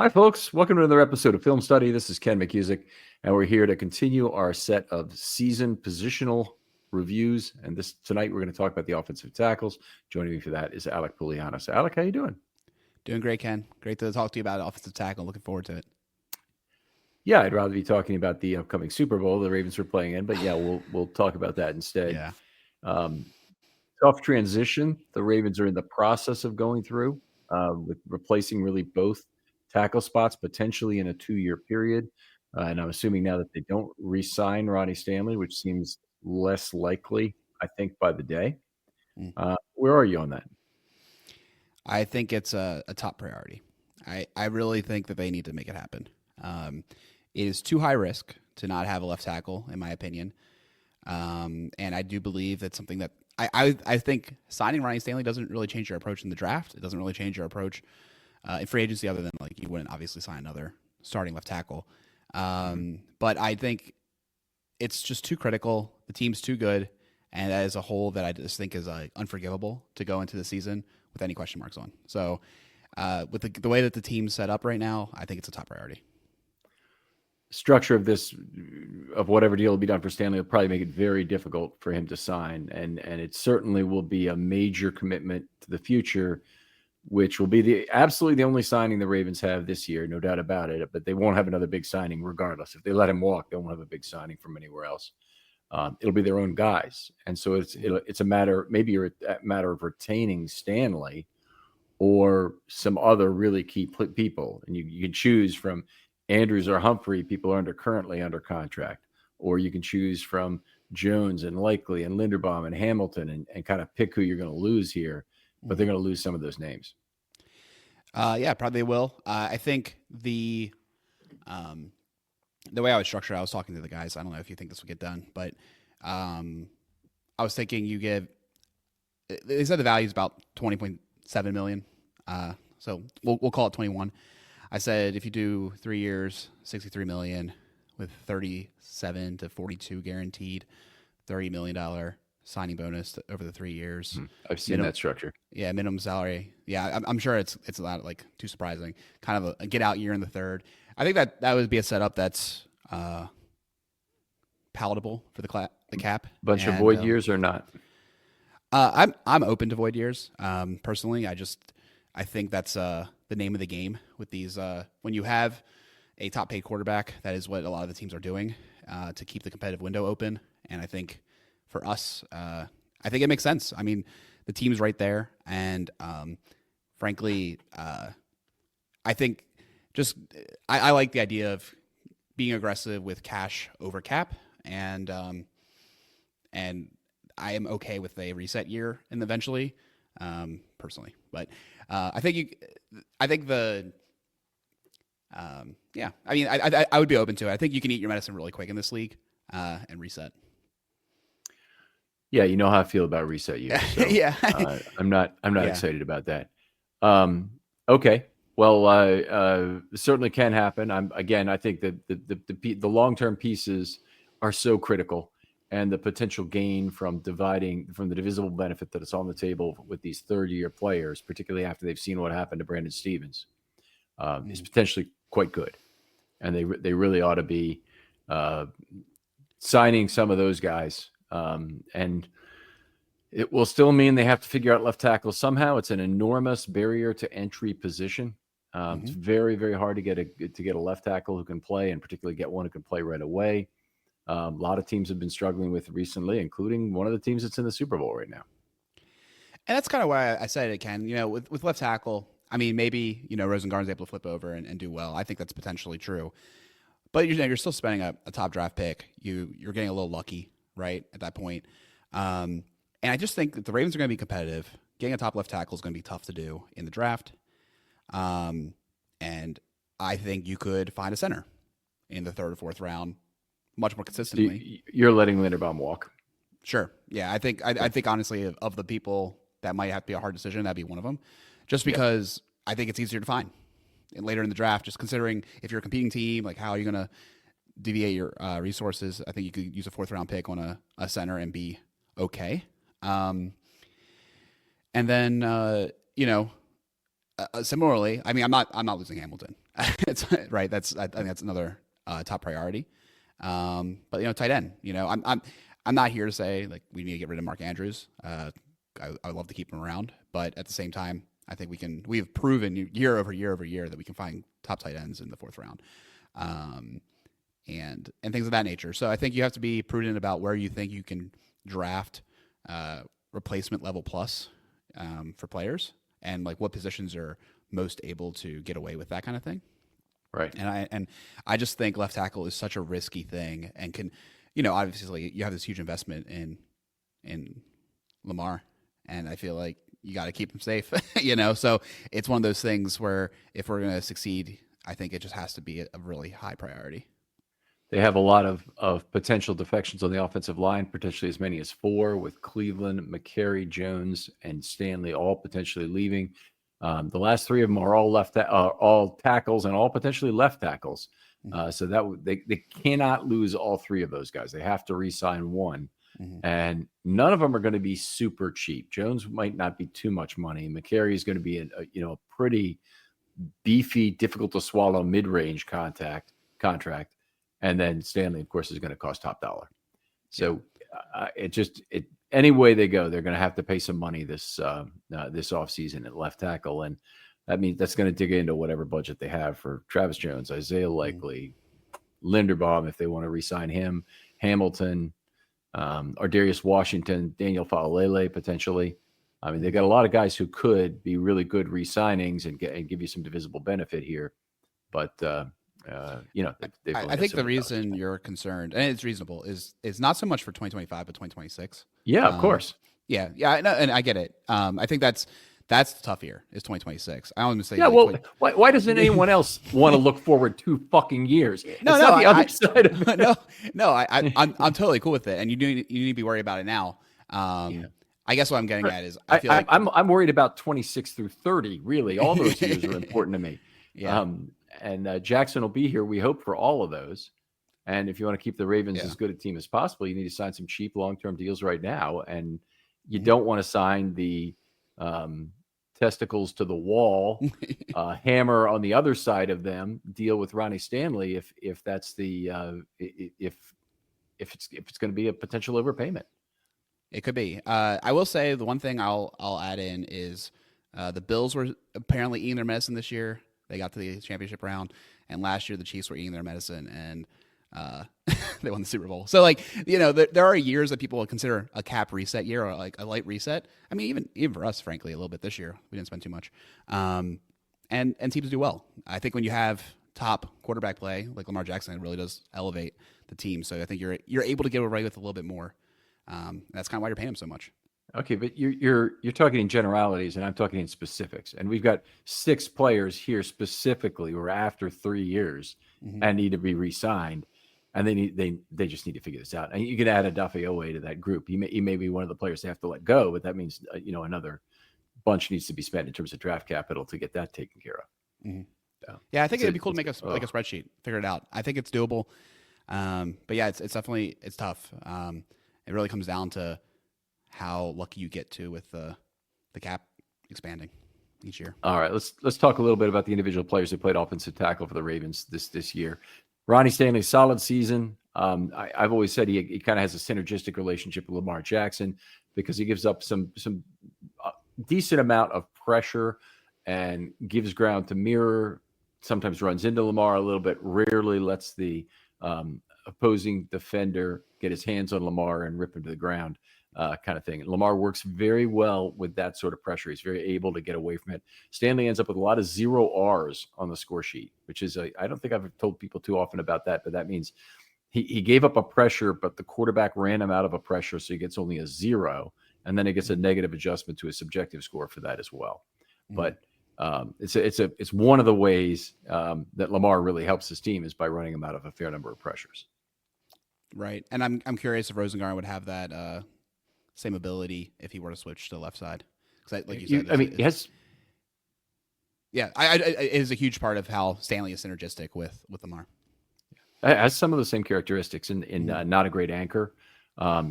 Hi, folks. Welcome to another episode of Film Study. This is Ken McCusick, and we're here to continue our set of season positional reviews. And tonight, we're going to talk about the offensive tackles. Joining me for that is Alec Puliano. So, Alec, how you doing? Doing great, Ken. Great to talk to you about offensive tackle. Looking forward to it. Yeah, I'd rather be talking about the upcoming Super Bowl the Ravens were playing in, but yeah, we'll talk about that instead. Yeah. Um, Tough transition. The Ravens are in the process of going through with replacing really both tackle spots potentially in a 2-year period. And I'm assuming now that they don't re-sign Ronnie Stanley, which seems less likely, I think, by the day. Mm. Where are you on that? I think it's a top priority. I really think that they need to make it happen. It is too high risk to not have a left tackle, in my opinion. And I do believe that's something that I think signing Ronnie Stanley doesn't really change your approach in the draft. It doesn't really change your approach in free agency, other than like you wouldn't obviously sign another starting left tackle. But I think it's just too critical. The team's too good, and as a whole, that I just think is unforgivable to go into the season with any question marks on. So, with the way that the team's set up right now, I think it's a top priority. Structure of whatever deal will be done for Stanley will probably make it very difficult for him to sign, and it certainly will be a major commitment to the future, which will be absolutely the only signing the Ravens have this year, no doubt about it. But they won't have another big signing regardless. If they let him walk, they won't have a big signing from anywhere else. It'll be their own guys, and so it's a matter of retaining Stanley or some other really key people, and you can choose from Andrews or Humphrey, people are currently under contract, or you can choose from Jones and Likely and Linderbaum and Hamilton and kind of pick who you're going to lose here, but they're going to lose some of those names. Yeah, probably will. I think the way I would structure it, I was talking to the guys. I don't know if you think this will get done, but I was thinking they said the value is about 20.7 million. So we'll call it 21. I said if you do 3 years, 63 million with 37 to 42 guaranteed, $30 million signing bonus over the 3 years. I've seen that structure. Yeah, minimum salary. Yeah, I'm sure it's not like too surprising. Kind of a get out year in the third. I think that would be a setup that's palatable for the cap. Bunch of void years or not? I'm open to void years. Personally, I think that's the name of the game with these. When you have a top paid quarterback, that is what a lot of the teams are doing to keep the competitive window open. And I think for us, I think it makes sense. I mean, the team's right there, and frankly, I think I like the idea of being aggressive with cash over cap, and I am okay with a reset year and eventually, personally. But I think yeah. I mean, I would be open to it. I think you can eat your medicine really quick in this league and reset. Yeah, you know how I feel about reset years. So, yeah, I'm not excited about that. Okay, well, certainly can happen. I think that the long-term pieces are so critical, and the potential gain from the divisible benefit that is on the table with these third-year players, particularly after they've seen what happened to Brandon Stevens, is potentially quite good, and they really ought to be signing some of those guys. And it will still mean they have to figure out left tackle somehow. It's an enormous barrier to entry position. It's very, very hard to get a left tackle who can play, and particularly get one who can play right away. A lot of teams have been struggling with recently, including one of the teams that's in the Super Bowl right now. And that's kind of why I said it, Ken. With left tackle, I mean, maybe Rosengarten's able to flip over and do well. I think that's potentially true. But you're still spending a top draft pick. You're getting a little lucky, right, at that point. And I just think that the Ravens are going to be competitive. Getting a top left tackle is going to be tough to do in the draft. And I think you could find a center in the third or fourth round much more consistently. You're letting Linderbaum walk. Sure. Yeah, I think honestly of the people that might have to be a hard decision, that'd be one of them. Just because I think it's easier to find and later in the draft, just considering if you're a competing team, like how are you going to deviate your resources? I think you could use a fourth round pick on a center and be okay. And then, similarly, I mean, I'm not losing Hamilton. it's right. I think that's another top priority. But tight end. I'm not here to say like we need to get rid of Mark Andrews. I would love to keep him around, but at the same time, I think we have proven year over year over year that we can find top tight ends in the fourth round, and things of that nature. So I think you have to be prudent about where you think you can draft replacement level plus for players, and like what positions are most able to get away with that kind of thing. Right. And I just think left tackle is such a risky thing, and can, obviously you have this huge investment in Lamar, and I feel like you got to keep him safe, So it's one of those things where if we're going to succeed, I think it just has to be a really high priority. They have a lot of potential defections on the offensive line, potentially as many as 4, with Cleveland, McCary, Jones, and Stanley all potentially leaving. The last 3 of them are all tackles and all potentially left tackles. So that they cannot lose all 3 of those guys. They have to re-sign one, and none of them are going to be super cheap. Jones might not be too much money. McCary is going to be a pretty beefy, difficult to swallow mid-range contract, and then Stanley, of course, is going to cost top dollar. So any way they go, they're going to have to pay some money this offseason at left tackle, and that means that's going to dig into whatever budget they have for Travis Jones, Isaiah Likely, Linderbaum if they want to re-sign him, Hamilton, or Darius Washington, Daniel Falalele potentially. I mean, they got a lot of guys who could be really good re-signings and give you some divisible benefit here, but I think the reason you're concerned, and it's reasonable, is not so much for 2025 but 2026. Yeah, of course. Yeah, I know, and I get it. I think that's the tough year is 2026. I don't say. Yeah, why doesn't anyone else want to look forward 2 fucking years? No, it's not the other side of it. No, I'm totally cool with it, and you need to be worried about it now. I guess what I'm getting at is I feel like I'm worried about 26 through 30. Really, all those years are important to me. Yeah. And Jackson will be here, we hope, for all of those. And if you want to keep the Ravens as good a team as possible, you need to sign some cheap long-term deals right now. And you don't want to sign the testicles to the wall, hammer on the other side of them, deal with Ronnie Stanley if that's the if it's going to be a potential overpayment. It could be. I will say the one thing I'll add in is the Bills were apparently eating their medicine this year. They got to the championship round, and last year the Chiefs were eating their medicine, and they won the Super Bowl. So, there are years that people will consider a cap reset year or like a light reset. I mean, even for us, frankly, a little bit this year, we didn't spend too much, and teams do well. I think when you have top quarterback play like Lamar Jackson, it really does elevate the team. So I think you're able to get away with a little bit more. That's kind of why you're paying him so much. Okay, but you're talking in generalities, and I'm talking in specifics. And we've got 6 players here specifically who are after 3 years and need to be re-signed, and they just need to figure this out. And you can add a Owe to that group. He may be one of the players they have to let go, but that means another bunch needs to be spent in terms of draft capital to get that taken care of. Yeah, I think it'd be cool to make a spreadsheet, figure it out. I think it's doable, but yeah, it's definitely tough. It really comes down to how lucky you get to with the cap expanding each year. All right, let's talk a little bit about the individual players who played offensive tackle for the Ravens this year. Ronnie Stanley, solid season. I've always said he kind of has a synergistic relationship with Lamar Jackson because he gives up some decent amount of pressure and gives ground to Mirror. Sometimes runs into Lamar a little bit. Rarely lets the opposing defender get his hands on Lamar and rip him to the ground. Kind of thing. Lamar works very well with that sort of pressure. He's very able to get away from it. Stanley ends up with a lot of 0 R's on the score sheet, which is I don't think I've told people too often about that, but that means he gave up a pressure, but the quarterback ran him out of a pressure, so he gets only a 0, and then he gets a negative adjustment to his subjective score for that as well. But it's one of the ways that Lamar really helps his team is by running him out of a fair number of pressures. Right, and I'm curious if Rosengarten would have that same ability if he were to switch to the left side. Because, like you said, yes. Yeah, it is a huge part of how Stanley is synergistic with Lamar. It has some of the same characteristics in not a great anchor.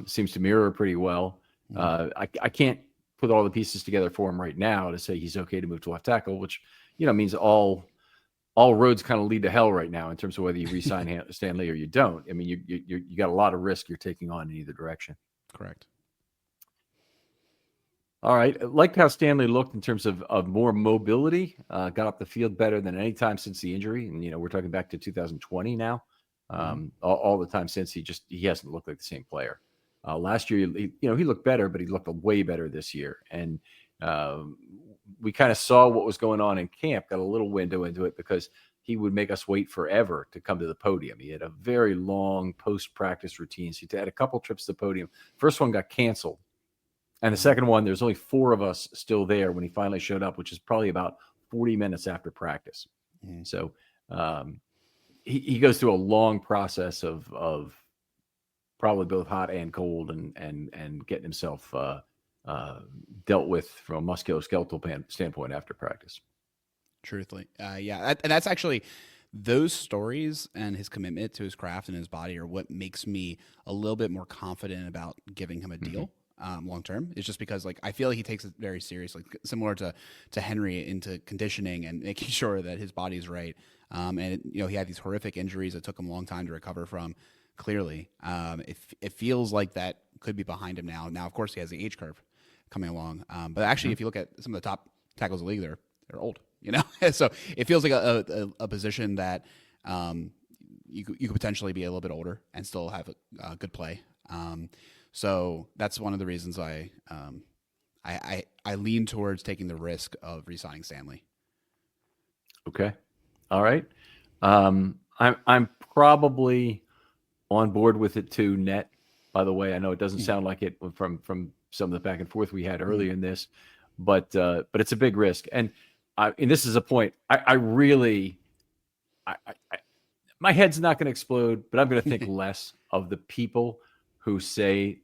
Seems to mirror pretty well. I can't put all the pieces together for him right now to say he's okay to move to left tackle, which means all all roads kind of lead to hell right now in terms of whether you re-sign Stanley or you don't. I mean, you got a lot of risk you're taking on in either direction. Correct. All right. I like how Stanley looked in terms of more mobility, got up the field better than any time since the injury. And, we're talking back to 2020 now. All the time since he hasn't looked like the same player. Last year, he looked better, but he looked way better this year. And we kind of saw what was going on in camp, got a little window into it because he would make us wait forever to come to the podium. He had a very long post-practice routine. So he had a couple trips to the podium. First one got canceled. And the second one, there's only 4 of us still there when he finally showed up, which is probably about 40 minutes after practice. So he goes through a long process of probably both hot and cold and getting himself dealt with from a musculoskeletal standpoint after practice. Truthfully. And that's actually those stories and his commitment to his craft and his body are what makes me a little bit more confident about giving him a deal. Long term. It's just because I feel like he takes it very seriously, similar to Henry into conditioning and making sure that his body's right. He had these horrific injuries that took him a long time to recover from. Clearly, it feels like that could be behind him now. Now, of course, he has the age curve coming along. But actually, if you look at some of the top tackles in the league, they're old. So it feels like a position that you could potentially be a little bit older and still have a good play. So that's one of the reasons I lean towards taking the risk of re-signing Stanley. Okay. All right. I'm probably on board with it too, net. By the way, I know it doesn't sound like it from some of the back and forth we had earlier in this, but it's a big risk. And this is a point I really my head's not going to explode, but I'm going to think less of the people who say,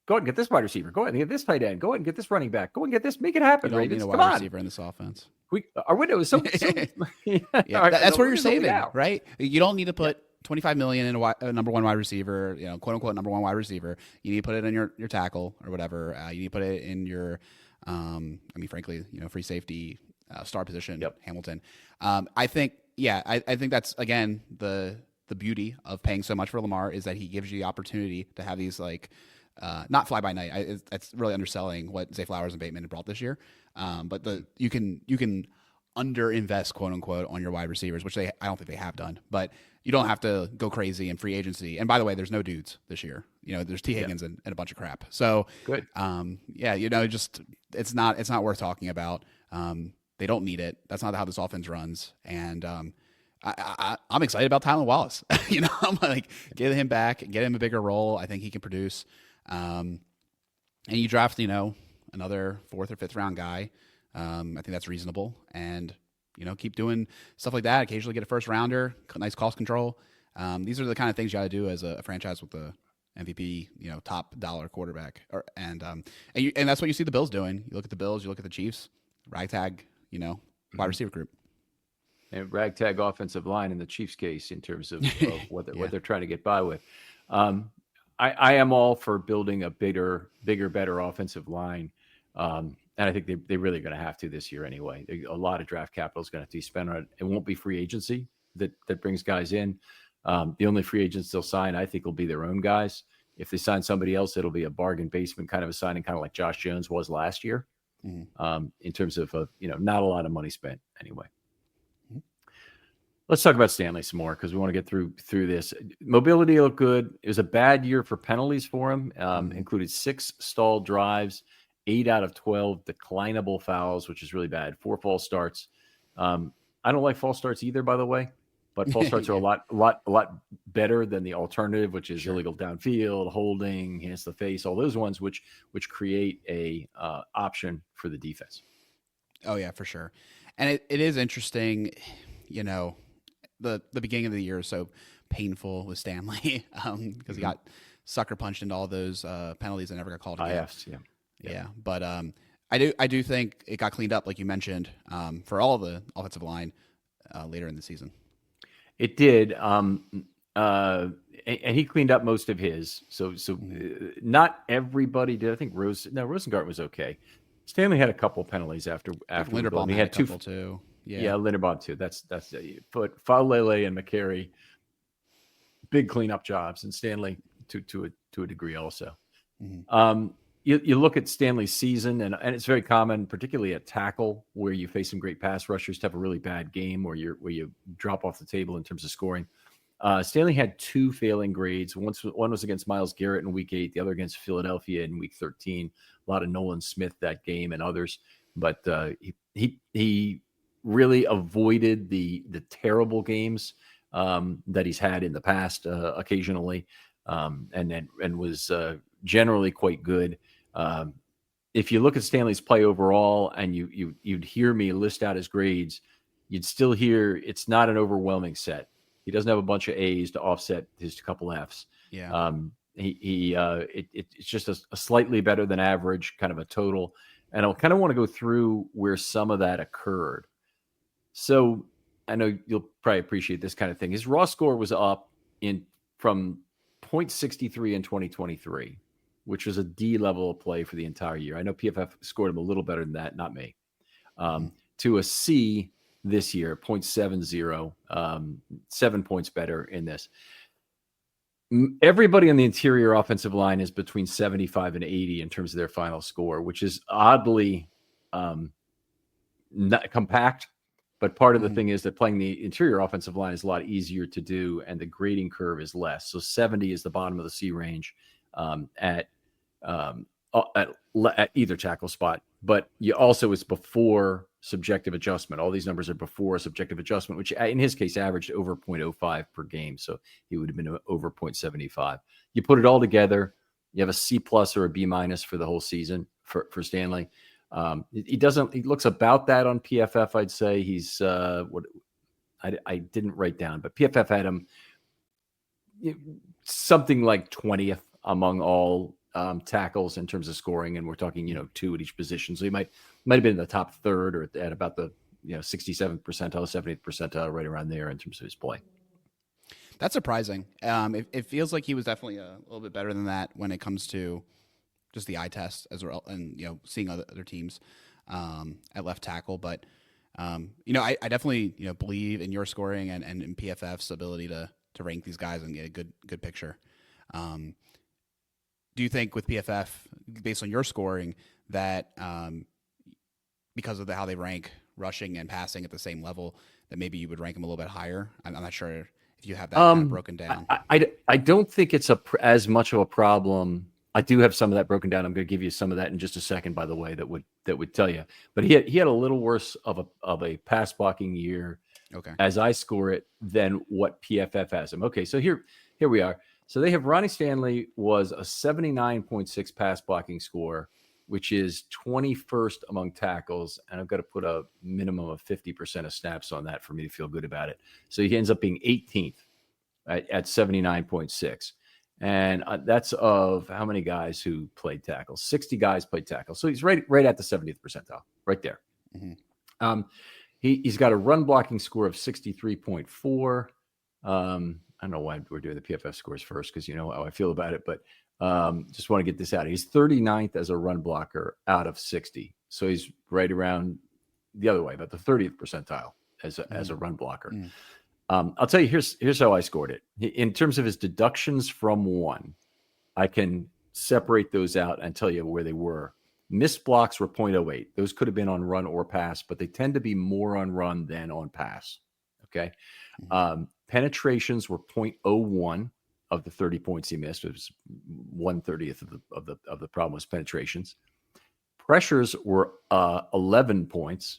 go ahead and get this wide receiver. Go ahead and get this tight end. Go ahead and get this running back. Go and get this. Make it happen. You don't need a wide receiver in this offense. Our window is so that's where you're saving, right? You don't need to put $25 million in a number one wide receiver, quote unquote number one wide receiver. You need to put it in your tackle or whatever. You need to put it in your, frankly, free safety star position. Hamilton. I think that's again the beauty of paying so much for Lamar is that he gives you the opportunity to have these not fly by night. That's really underselling what Zay Flowers and Bateman have brought this year. But you can underinvest, quote unquote, on your wide receivers, which I don't think they have done. But you don't have to go crazy in free agency. And by the way, there's no dudes this year. There's T Higgins and a bunch of crap. So good. It's not worth talking about. They don't need it. That's not how this offense runs. And I'm excited about Tylan Wallace. I'm like, get him back, get him a bigger role. I think he can produce. And you draft, another 4th or 5th round guy. I think that's reasonable. And, keep doing stuff like that. Occasionally get a first rounder, nice cost control. These are the kind of things you got to do as a franchise with the MVP, top dollar quarterback. And that's what you see the Bills doing. You look at the Bills, you look at the Chiefs, ragtag, wide receiver group. And ragtag offensive line in the Chiefs' case in terms of what they're trying to get by with. I am all for building a bigger, better offensive line. And I think they really are going to have to this year anyway. A lot of draft capital is going to have to be spent on it. It won't be free agency that brings guys in. The only free agents they'll sign, I think, will be their own guys. If they sign somebody else, it'll be a bargain basement kind of a signing, kind of like Josh Jones was last year. In terms of not a lot of money spent anyway. Let's talk about Stanley some more because we want to get through this. Mobility looked good. It was a bad year for penalties for him. Included 6 stalled drives, 8 out of 12 declinable fouls, which is really bad. 4 false starts. I don't like false starts either, by the way. But false starts are a lot better than the alternative, which is illegal downfield, holding, hands to the face, all those ones, which create a option for the defense. Oh yeah, for sure. And it is interesting, the beginning of the year is so painful with Stanley because he got sucker punched into all those penalties and never got called again. IFs, yeah. But I do think it got cleaned up, like you mentioned, for all of the offensive line later in the season. It did, and he cleaned up most of his. So not everybody did. I think Rosengart was okay. Stanley had a couple penalties after Linderbaum he had 2 too. Yeah. Linderbaum too. That's but Faulele and McCary, big cleanup jobs, and Stanley to a degree also. Mm-hmm. You look at Stanley's season, and it's very common, particularly at tackle, where you face some great pass rushers to have a really bad game, where you drop off the table in terms of scoring. Stanley had 2 failing grades. One was against Myles Garrett in Week 8, the other against Philadelphia in Week 13. A lot of Nolan Smith that game and others, but he really avoided the terrible games that he's had in the past occasionally, and was generally quite good. If you look at Stanley's play overall, and you'd hear me list out his grades, you'd still hear it's not an overwhelming set. He doesn't have a bunch of A's to offset his couple F's. Yeah. It's just a slightly better than average kind of a total. And I'll kind of want to go through where some of that occurred. So I know you'll probably appreciate this kind of thing. His raw score was up from 0.63 in 2023, which was a D level of play for the entire year. I know PFF scored him a little better than that, not me. To a C this year, 0.70, 7 points better in this. Everybody on the interior offensive line is between 75 and 80 in terms of their final score, which is oddly not compact. But part of the thing is that playing the interior offensive line is a lot easier to do, and the grading curve is less. So 70 is the bottom of the C range at either tackle spot. But you also, it's before subjective adjustment. All these numbers are before subjective adjustment, which in his case averaged over 0.05 per game. So he would have been over 0.75. You put it all together, you have a C+ or a B- for the whole season for Stanley. He looks about that on PFF. I'd say he's what I didn't write down, but PFF had him something like 20th among all tackles in terms of scoring, and we're talking 2 at each position. So he might have been in the top third, or at about the 67th percentile, 70th percentile, right around there in terms of his play. That's surprising. It feels like he was definitely a little bit better than that when it comes to just the eye test as well, and seeing other teams at left tackle. But I definitely believe in your scoring and in PFF's ability to rank these guys and get a good picture. Do you think with PFF, based on your scoring, that because of how they rank rushing and passing at the same level, that maybe you would rank them a little bit higher? I'm not sure if you have that kind of broken down. I don't think it's as much of a problem. I do have some of that broken down. I'm going to give you some of that in just a second, by the way, that would tell you. But he had a little worse of a pass blocking year, as I score it, than what PFF has him. Okay, so here we are. So they have Ronnie Stanley was a 79.6 pass blocking score, which is 21st among tackles, and I've got to put a minimum of 50% of snaps on that for me to feel good about it. So he ends up being 18th at 79.6. And that's of how many guys who played tackle? 60 guys played tackle. So he's right at the 70th percentile, right there. Mm-hmm. He's got a run blocking score of 63.4. I don't know why we're doing the PFF scores first, because you know how I feel about it, but just want to get this out. He's 39th as a run blocker out of 60. So he's right around the other way, about the 30th percentile as a run blocker. Mm. I'll tell you, here's how I scored it. In terms of his deductions from 1, I can separate those out and tell you where they were. Missed blocks were 0.08. Those could have been on run or pass, but they tend to be more on run than on pass. Okay. Mm-hmm. Penetrations were 0.01 of the 30 points he missed. It was 1/30th of the problem was penetrations. Pressures were 11 points.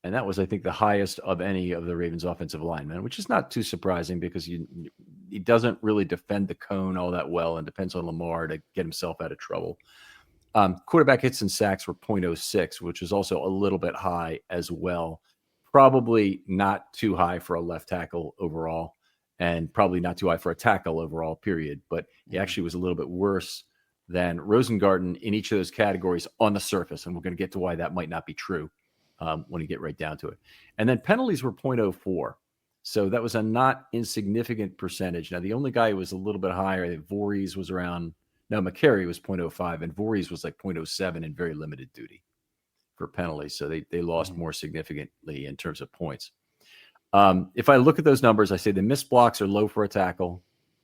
And that was, I think, the highest of any of the Ravens offensive linemen, which is not too surprising because he doesn't really defend the cone all that well and depends on Lamar to get himself out of trouble. Quarterback hits and sacks were 0.06, which is also a little bit high as well. Probably not too high for a left tackle overall, and probably not too high for a tackle overall, period. But he actually was a little bit worse than Rosengarten in each of those categories on the surface, and we're going to get to why that might not be true when you get right down to it. And then penalties were 0.04. So that was a not insignificant percentage. Now, the only guy who was a little bit higher, Voorhees was around, no, McCary was 0.05, and Voorhees was like 0.07 in very limited duty for penalties, so they lost Mhm. more significantly in terms of points. If I look at those numbers, I say the missed blocks are low for a tackle.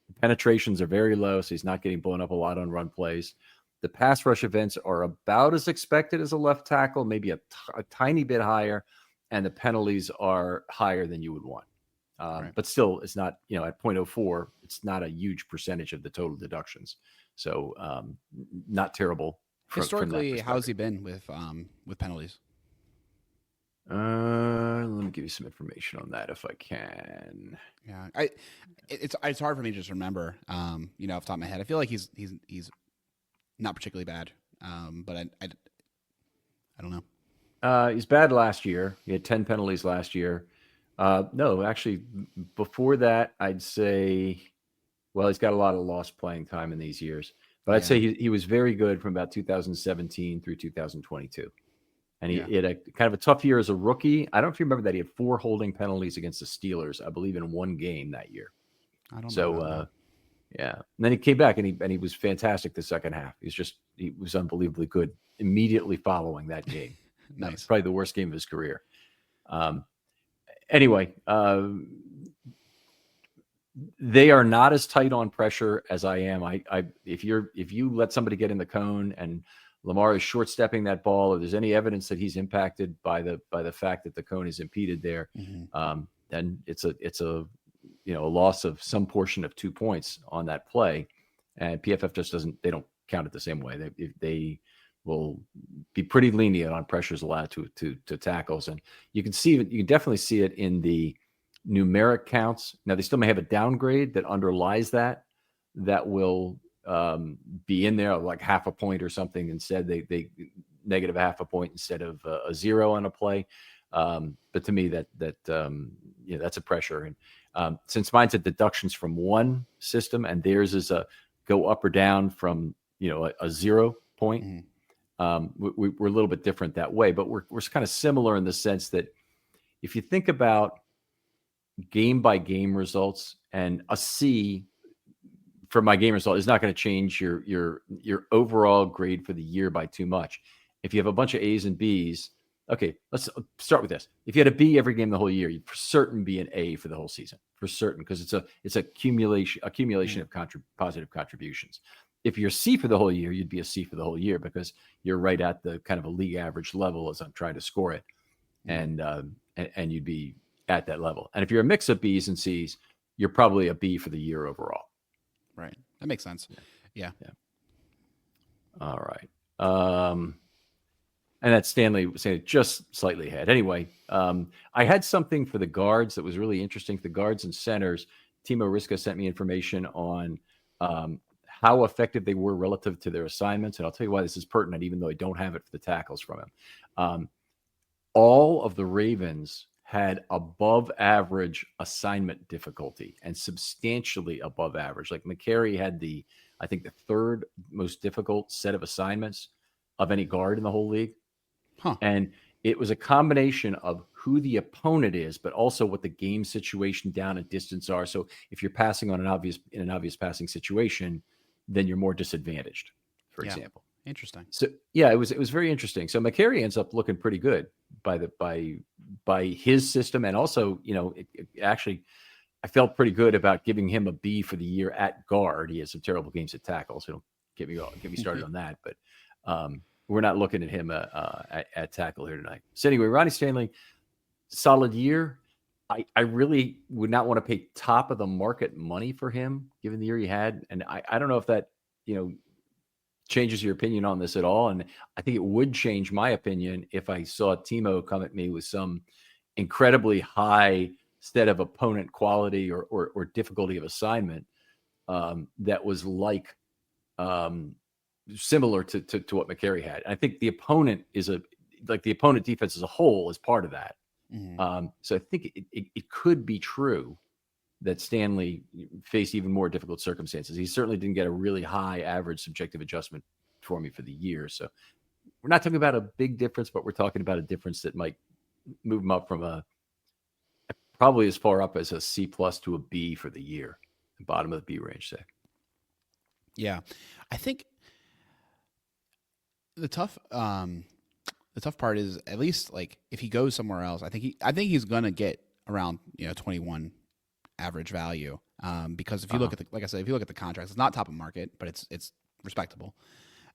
The penetrations are very low, so he's not getting blown up a lot on run plays. The pass rush events are about as expected as a left tackle, maybe a tiny bit higher, and the penalties are higher than you would want. Right. But still, it's not, at 0.04, it's not a huge percentage of the total deductions. So not terrible from that Historically, how's perspective. he been with penalties? Let me give you some information on that if I can. Yeah, it's hard for me to just remember. Off the top of my head, I feel like he's not particularly bad. But I don't know. He's bad last year. He had 10 penalties last year. No, actually, before that, I'd say, well, he's got a lot of lost playing time in these years. But I'd say he was very good from about 2017 through 2022. And he had a kind of a tough year as a rookie. I don't know if you remember that he had 4 holding penalties against the Steelers, I believe, in one game that year. I don't know. So, yeah. And then he came back and he was fantastic the second half. He was unbelievably good immediately following that game. That was Nice. probably the worst game of his career. Anyway, they are not as tight on pressure as I am. If you let somebody get in the cone and Lamar is short stepping that ball, or there's any evidence that he's impacted by the fact that the cone is impeded there, then it's a loss of some portion of 2 points on that play, and PFF just they don't count it the same way. They will be pretty lenient on pressures allowed to tackles, and you can definitely see it in the numeric counts. Now they still may have a downgrade that underlies that will be in there like half a point or something. Instead, they negative half a point instead of a 0 on a play. But to me, that's a pressure. And since mine's a deductions from one system and theirs is a go up or down from a 0 point, we're a little bit different that way. But we're kind of similar in the sense that if you think about game by game results, and a C for my game result is not going to change your overall grade for the year by too much. If you have a bunch of A's and B's, okay, let's start with this. If you had a B every game the whole year, you'd for certain be an A for the whole season, for certain, because it's accumulation of positive contributions. If you're C for the whole year, you'd be a C for the whole year because you're right at the kind of a league average level as I'm trying to score it, and you'd be at that level. And if you're a mix of B's and C's, you're probably a B for the year overall. Right. That makes sense. Yeah. All right. And that's Stanley saying just slightly ahead. Anyway, I had something for the guards that was really interesting. The guards and centers, Timo Riska sent me information on how effective they were relative to their assignments. And I'll tell you why this is pertinent, even though I don't have it for the tackles from him. All of the Ravens had above average assignment difficulty and substantially above average. Like McCary had I think the third most difficult set of assignments of any guard in the whole league. And it was a combination of who the opponent is, but also what the game situation down and distance are. So if you're passing on in an obvious passing situation, then you're more disadvantaged, for example. Interesting. So yeah, it was very interesting. So McCary ends up looking pretty good by his system, and also actually I felt pretty good about giving him a B for the year at guard. He has some terrible games at tackle, so don't get me started on that. But we're not looking at him at tackle here tonight. So anyway, Ronnie Stanley, solid year. I really would not want to pay top of the market money for him given the year he had, and I don't know if that changes your opinion on this at all. And I think it would change my opinion if I saw Timo come at me with some incredibly high set of opponent quality or difficulty of assignment that was like similar to what McCary had. And I think the opponent the opponent defense as a whole is part of that. So I think it could be true that Stanley faced even more difficult circumstances. He certainly didn't get a really high average subjective adjustment for me for the year. So we're not talking about a big difference, but we're talking about a difference that might move him up from probably as far up as a C+ to a B for the year, the bottom of the B range, say. Yeah. I think the tough the tough part is at least like if he goes somewhere else, I think he's gonna get around 21 average value. Because if you look at like I said, if you look at the contracts, it's not top of market, but it's respectable.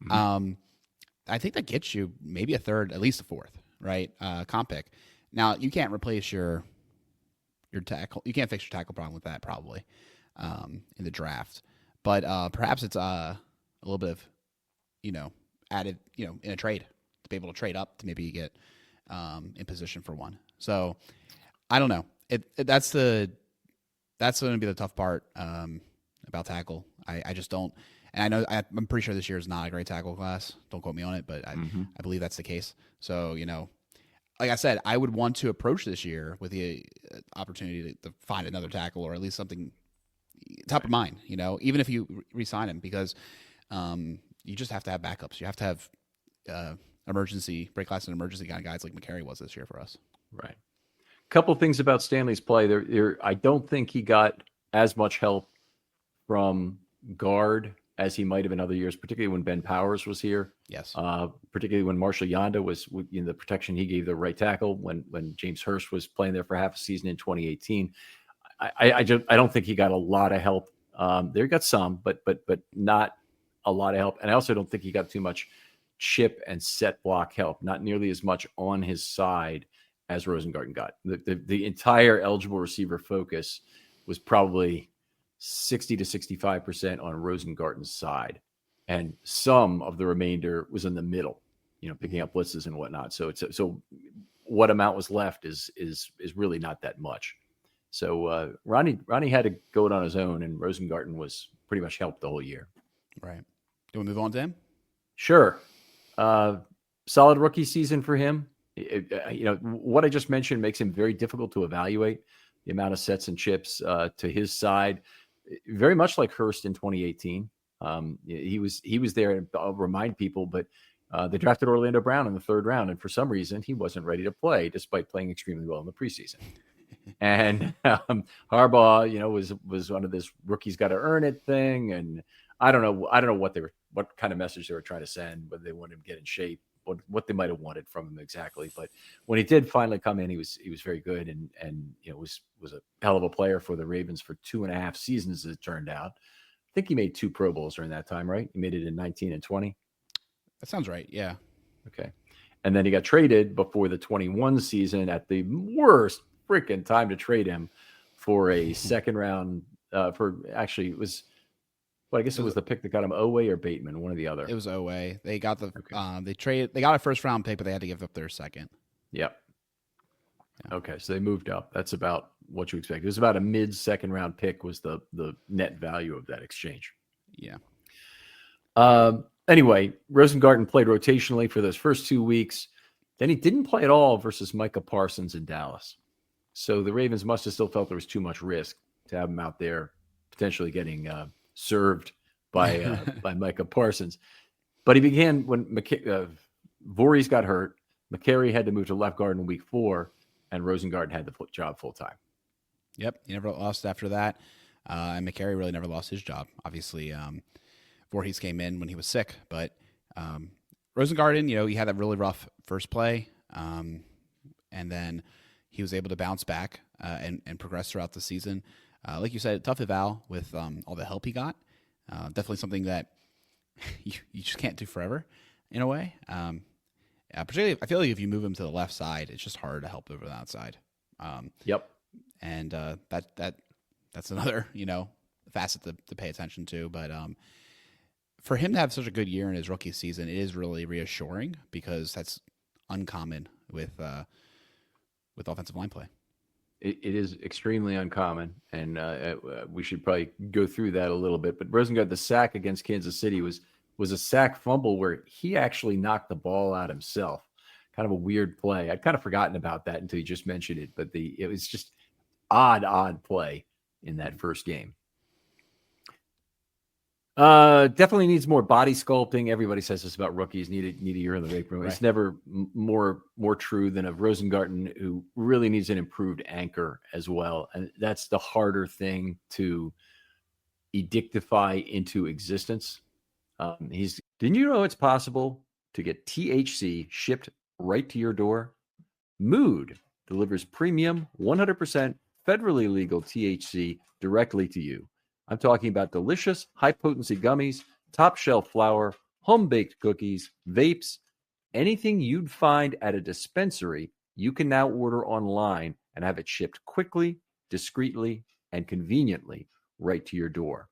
Mhm. I think that gets you maybe a third, at least a fourth, right? Comp pick. Now you can't replace your tackle. You can't fix your tackle problem with that probably in the draft, but perhaps it's a little bit of added in a trade to be able to trade up to maybe get in position for one. So I don't know. That's going to be the tough part about tackle. I just don't. And I know I'm pretty sure this year is not a great tackle class. Don't quote me on it, but I believe that's the case. So, like I said, I would want to approach this year with the opportunity to find another tackle or at least something top of mind, even if you re-sign him, because you just have to have backups. You have to have break class and emergency kind of guys like McCary was this year for us. Right. Couple things about Stanley's play. I don't think he got as much help from guard as he might have in other years, particularly when Ben Powers was here. Yes. Particularly when Marshall Yanda was in the protection he gave the right tackle when James Hurst was playing there for half a season in 2018. I don't think he got a lot of help. There he got some, but not a lot of help. And I also don't think he got too much chip and set block help, not nearly as much on his side as Rosengarten got. The entire eligible receiver focus was probably 60 to 65% on Rosengarten's side. And some of the remainder was in the middle, picking up blitzes and whatnot. So so what amount was left is really not that much. So Ronnie had to go it on his own, and Rosengarten was pretty much helped the whole year. Right. Do we move on to him? Sure. Solid rookie season for him. What I just mentioned makes him very difficult to evaluate the amount of sets and chips to his side. Very much like Hurst in 2018. He was there, and I'll remind people, but they drafted Orlando Brown in the third round, and for some reason he wasn't ready to play despite playing extremely well in the preseason. And Harbaugh, was one of this rookie's got to earn it thing, and I don't know what kind of message they were trying to send, whether they wanted him to get in shape, what they might have wanted from him exactly. But when he did finally come in, he was very good, and was a hell of a player for the Ravens for 2.5 seasons, as it turned out. I think he made 2 Pro Bowls during that time, right? He made it in 19 and 20. That sounds right. Yeah. Okay. And then he got traded before the 21 season at the worst freaking time to trade him for a second round. It was the pick that got him Oweh or Bateman, one or the other. It was Oweh. They got they got a first round pick, but they had to give up their second. Yep. Yeah. Okay, so they moved up. That's about what you expect. It was about a mid second round pick was the net value of that exchange. Yeah. Anyway, Rosengarten played rotationally for those first 2 weeks. Then he didn't play at all versus Micah Parsons in Dallas. So the Ravens must have still felt there was too much risk to have him out there potentially getting served by Micah Parsons. But he began when Voorhees got hurt. McCary had to move to left guard in week 4, and Rosengarten had the job full time. Yep, he never lost after that. And McCary really never lost his job. Obviously, Voorhees came in when he was sick, but Rosengarten, he had that really rough first play, and then he was able to bounce back and progress throughout the season. Like you said, tough eval with all the help he got. Definitely something that you just can't do forever in a way. Particularly, I feel like if you move him to the left side, it's just hard to help over the outside. Yep. And that's another facet to pay attention to. But for him to have such a good year in his rookie season, it is really reassuring because that's uncommon with offensive line play. It is extremely uncommon, and we should probably go through that a little bit. But Rosengarten, the sack against Kansas City was a sack fumble where he actually knocked the ball out himself. Kind of a weird play. I'd kind of forgotten about that until you just mentioned it, but it was just odd play in that first game. Definitely needs more body sculpting. Everybody says this about rookies. Need a year in the weight room. Right. It's never more true than of Rosengarten, who really needs an improved anchor as well. And that's the harder thing to edictify into existence. Didn't you know it's possible to get THC shipped right to your door? Mood delivers premium, 100% federally legal THC directly to you. I'm talking about delicious, high-potency gummies, top-shelf flour, home-baked cookies, vapes, anything you'd find at a dispensary, you can now order online and have it shipped quickly, discreetly, and conveniently right to your door.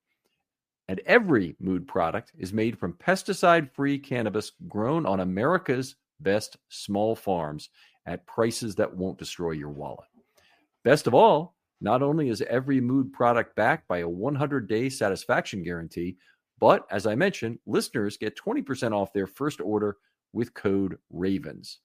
And every Mood product is made from pesticide-free cannabis grown on America's best small farms at prices that won't destroy your wallet. Best of all, not only is every Mood product backed by a 100-day satisfaction guarantee, but as I mentioned, listeners get 20% off their first order with code RAVENS.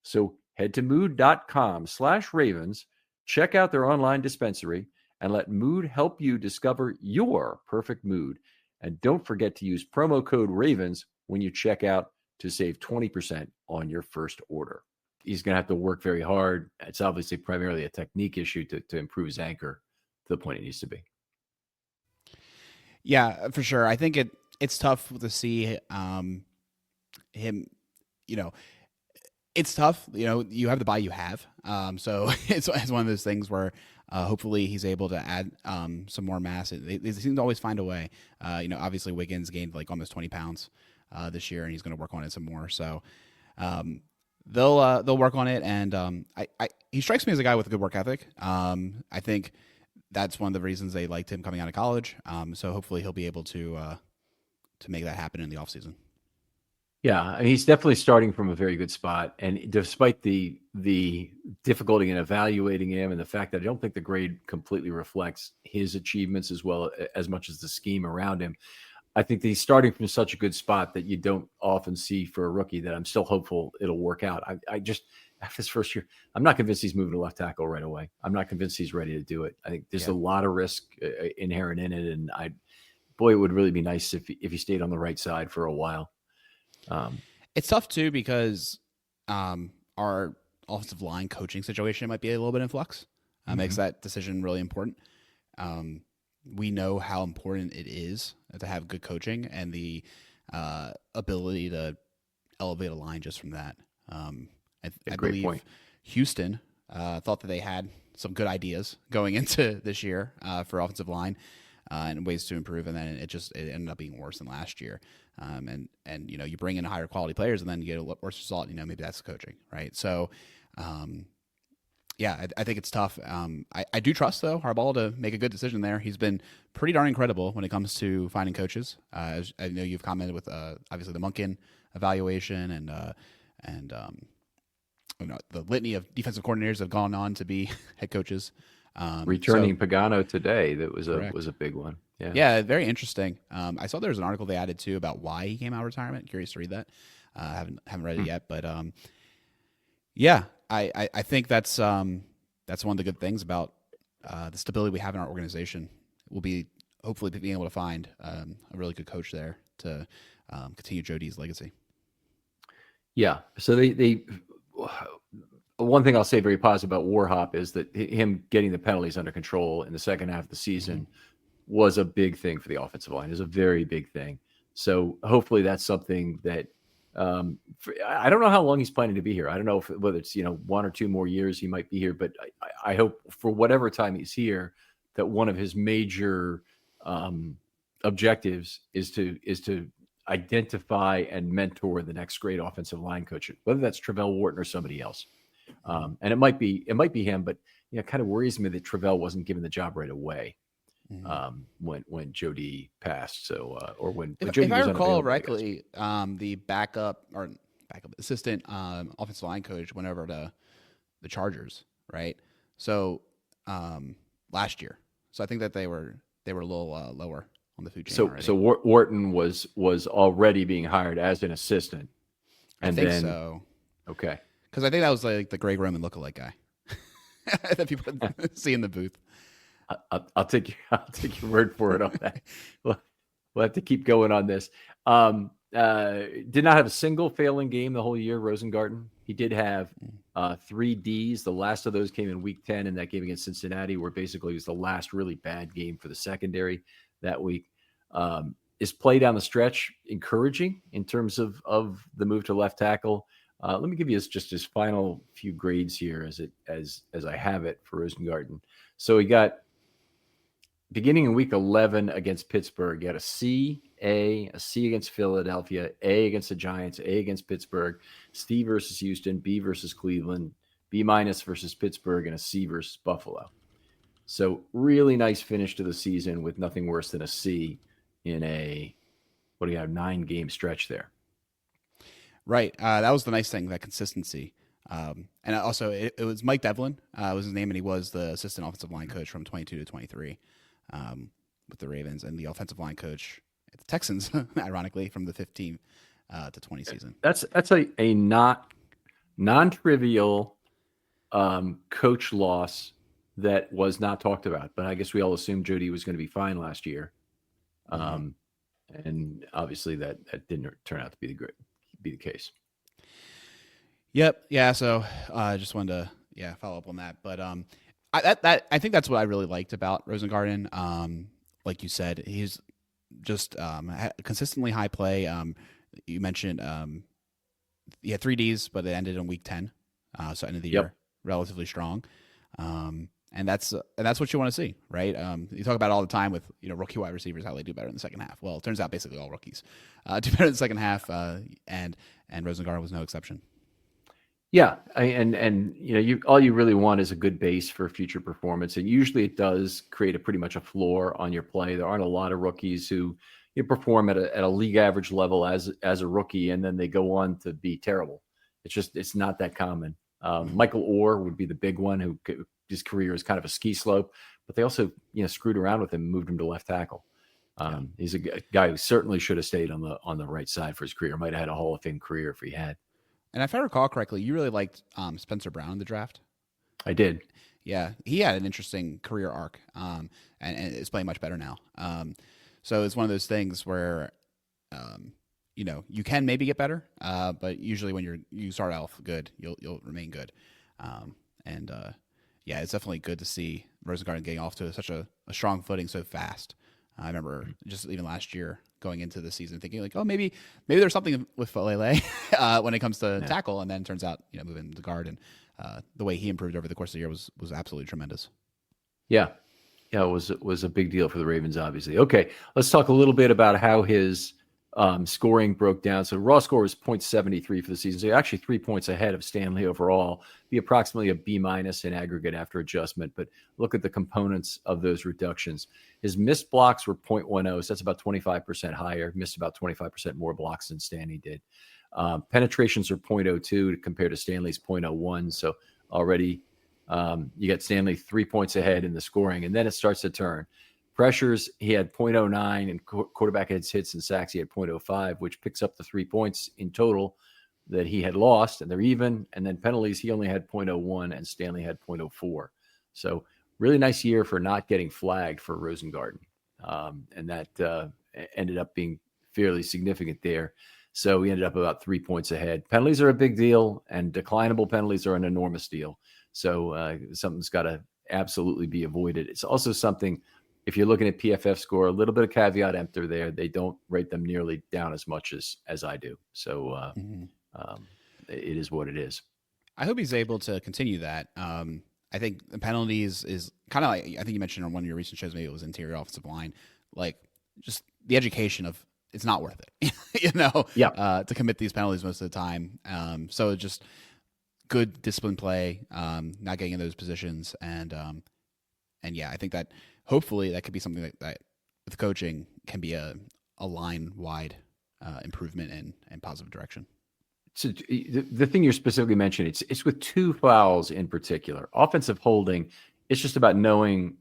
So head to mood.com/ravens, check out their online dispensary, and let Mood help you discover your perfect mood. And don't forget to use promo code RAVENS when you check out to save 20% on your first order. He's going to have to work very hard. It's obviously primarily a technique issue to improve his anchor to the point it needs to be. Yeah, for sure. I think it's tough to see him, it's tough. You have the buy you have. So it's one of those things where hopefully he's able to add some more mass. They seem to always find a way. Obviously Wiggins gained like almost 20 pounds this year, and he's going to work on it some more. So they'll work on it. And he strikes me as a guy with a good work ethic. I think that's one of the reasons they liked him coming out of college. So hopefully he'll be able to make that happen in the offseason. Yeah, he's definitely starting from a very good spot. And despite the difficulty in evaluating him and the fact that I don't think the grade completely reflects his achievements as much as the scheme around him, I think that he's starting from such a good spot that you don't often see for a rookie, that I'm still hopeful it'll work out. I just, after his first year, I'm not convinced he's moving to left tackle right away. I'm not convinced he's ready to do it. I think there's a lot of risk inherent in it. And it would really be nice if he stayed on the right side for a while. It's tough too, because our offensive line coaching situation might be a little bit in flux. Makes that decision really important. We know how important it is to have good coaching and the ability to elevate a line just from that. I believe point. Houston thought that they had some good ideas going into this year for offensive line and ways to improve, and then it ended up being worse than last year. And you bring in higher quality players, and then you get a worse result. Maybe that's the coaching, right? So, I think it's tough. I do trust, though, Harbaugh to make a good decision there. He's been pretty darn incredible when it comes to finding coaches. As I know you've commented with obviously the Monken evaluation and the litany of defensive coordinators that have gone on to be head coaches. Returning Pagano today, that was a big one. Yeah, very interesting. I saw there was an article they added too about why he came out of retirement. Curious to read that. Haven't read it yet, but I think that's one of the good things about the stability we have in our organization. We'll be hopefully being able to find a really good coach there to continue Joe D's legacy. Yeah. So they one thing I'll say very positive about Warhop is that him getting the penalties under control in the second half of the season was a big thing for the offensive line. It was a very big thing. So hopefully that's something that I don't know how long he's planning to be here. I don't know whether it's 1 or 2 more years he might be here, but I hope for whatever time he's here that one of his major objectives is to identify and mentor the next great offensive line coach, whether that's Travell Wharton or somebody else. And it might be him, but it kind of worries me that Travell wasn't given the job right away when Joe D passed. So or when Joe D if I recall correctly, the backup assistant offensive line coach went over to the Chargers, right? So last year, so I think that they were a little lower on the food chain. So Wharton was already being hired as an assistant, and I think so. Okay. Because I think that was like the Greg Roman lookalike guy that people see in the booth. I'll take your word for it on that. We'll have to keep going on this. Did not have a single failing game the whole year, Rosengarten. He did have 3 Ds. The last of those came in week 10 in that game against Cincinnati, where basically it was the last really bad game for the secondary that week. Is play down the stretch encouraging in terms of the move to left tackle? Let me give you just his final few grades here as I have it for Rosengarten. So he got beginning in week 11 against Pittsburgh, he had a C, a C against Philadelphia, A against the Giants, A against Pittsburgh, C versus Houston, B versus Cleveland, B minus versus Pittsburgh, and a C versus Buffalo. So really nice finish to the season with nothing worse than a C in a, what do you have, 9-game stretch there. Right. That was the nice thing, that consistency. And also, it was Mike Devlin was his name, and he was the assistant offensive line coach from 22 to 23 with the Ravens, and the offensive line coach at the Texans, ironically, from the 15 to 20 season. That's a non-trivial coach loss that was not talked about, but I guess we all assumed Jody was going to be fine last year, and obviously that didn't turn out to be the case. Yep. Yeah. So I just wanted to follow up on that, but I think that's what I really liked about Rosengarten. Like you said, he's just consistently high play. You mentioned he had 3 Ds, but it ended in week 10, so end of the year relatively strong. And that's what you want to see, right? You talk about it all the time with rookie wide receivers, how they do better in the second half. Well, it turns out basically all rookies do better in the second half, and Rosengarten was no exception. Yeah, and all you really want is a good base for future performance, and usually it does create pretty much a floor on your play. There aren't a lot of rookies who perform at a league average level as a rookie, and then they go on to be terrible. It's not that common. Michael Orr would be the big one, who his career is kind of a ski slope, but they also screwed around with him and moved him to left tackle. He's a guy who certainly should have stayed on the right side for his career. Might have had a Hall of Fame career if he had. And if I recall correctly, you really liked Spencer Brown in the draft. I did. Yeah, he had an interesting career arc, and is playing much better now. So it's one of those things where, you can maybe get better, but usually when you start off good, you'll remain good. It's definitely good to see Rosengarten getting off to such a strong footing so fast. I remember just even last year going into the season thinking like, oh, maybe there's something with Falele when it comes to tackle, and then it turns out moving to guard, and the way he improved over the course of the year was absolutely tremendous. Yeah, it was a big deal for the Ravens, obviously. Okay, let's talk a little bit about how his scoring broke down. So raw score was 0.73 for the season. So actually 3 points ahead of Stanley overall, be approximately a B minus in aggregate after adjustment. But look at the components of those reductions. His missed blocks were 0.10. So that's about 25% higher, missed about 25% more blocks than Stanley did. Penetrations are 0.02 compared to Stanley's 0.01. So already you got Stanley 3 points ahead in the scoring, and then it starts to turn. Pressures, he had 0.09, and quarterback hits and sacks, he had 0.05, which picks up the 3 points in total that he had lost, and they're even. And then penalties, he only had 0.01, and Stanley had 0.04. So really nice year for not getting flagged for Rosengarten, and that ended up being fairly significant there. So we ended up about 3 points ahead. Penalties are a big deal, and declinable penalties are an enormous deal. So something's got to absolutely be avoided. It's also something, if you're looking at PFF score, a little bit of caveat emptor there. They don't rate them nearly down as much as I do. So it is what it is. I hope he's able to continue that. I think the penalties is kind of like, I think you mentioned on one of your recent shows, maybe it was interior offensive line, like just the education of it's not worth it, to commit these penalties most of the time. So just good discipline play, not getting in those positions. And I think that hopefully that could be something that with coaching can be a line-wide improvement and positive direction. So the thing you're specifically mentioning, it's with 2 fouls in particular. Offensive holding, it's just about knowing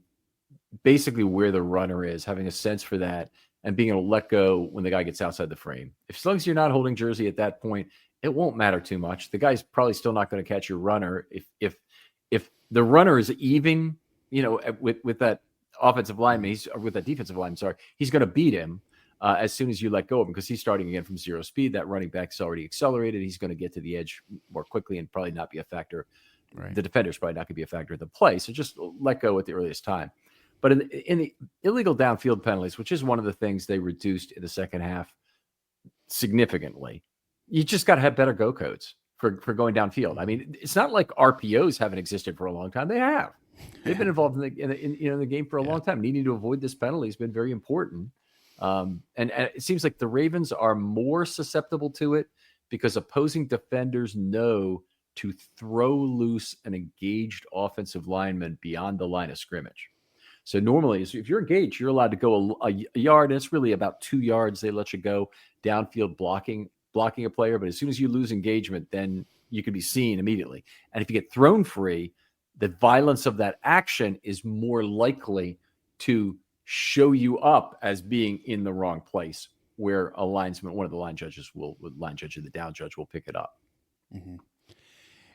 basically where the runner is, having a sense for that, and being able to let go when the guy gets outside the frame. As long as you're not holding jersey at that point, it won't matter too much. The guy's probably still not going to catch your runner. If the runner is even, with that offensive lineman, with that defensive lineman, sorry, he's going to beat him as soon as you let go of him, because he's starting again from 0 speed. That running back's already accelerated. He's going to get to the edge more quickly and probably not be a factor. Right. The defender's probably not going to be a factor in the play. So just let go at the earliest time. But in the illegal downfield penalties, which is one of the things they reduced in the second half significantly, you just got to have better go codes for going downfield. I mean, it's not like RPOs haven't existed for a long time. They have. They've been involved in the game for a long time. Needing to avoid this penalty has been very important. And it seems like the Ravens are more susceptible to it because opposing defenders know to throw loose an engaged offensive lineman beyond the line of scrimmage. So normally, if you're engaged, you're allowed to go a yard, and it's really about 2 yards. They let you go downfield blocking a player. But as soon as you lose engagement, then you can be seen immediately. And if you get thrown free, the violence of that action is more likely to show you up as being in the wrong place, where a linesman, one of the line judges or the down judge will pick it up. Mm-hmm.